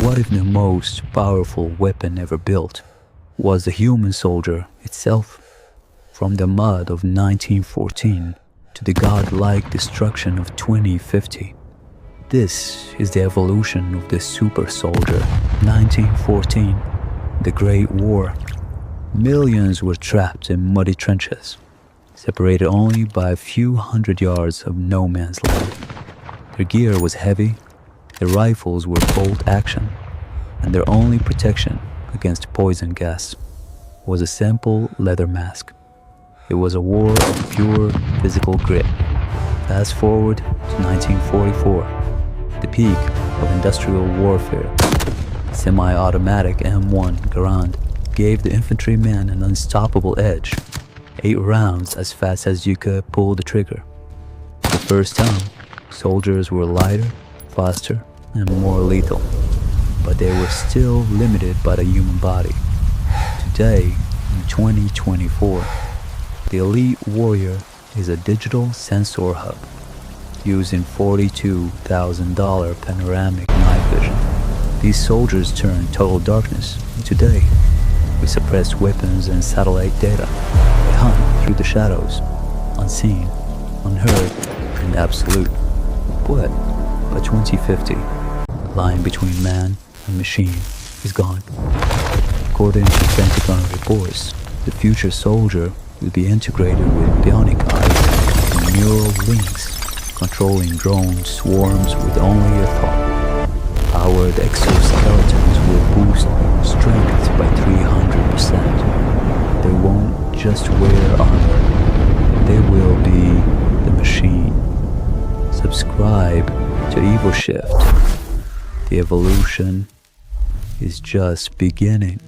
What if the most powerful weapon ever built was the human soldier itself? From the mud of 1914 to the godlike destruction of 2050. This is the evolution of the super soldier. 1914, the Great War. Millions were trapped in muddy trenches, separated only by a few hundred yards of no man's land. Their gear was heavy, their rifles were bolt action, and their only protection against poison gas was a simple leather mask. It was a war of pure physical grit. Fast forward to 1944, the peak of industrial warfare. Semi-automatic M1 Garand gave the infantryman an unstoppable edge. 8 rounds as fast as you could pull the trigger. For the first time, soldiers were lighter, faster, and more lethal. But they were still limited by the human body. Today, in 2024, the elite warrior is a digital sensor hub using $42,000 panoramic night vision. These soldiers turn total darkness into day with suppressed weapons and satellite data. They hunt through the shadows, unseen, unheard, and absolute. But by 2050, the line between man and machine is gone. According to Pentagon reports, the future soldier will be integrated with Bionic eyes and neural links, controlling drone swarms with only a thought. Powered exoskeletons will boost strength by 300%. They won't just wear armor, they will be the machine. Subscribe to EVOSHIFT. The evolution is just beginning.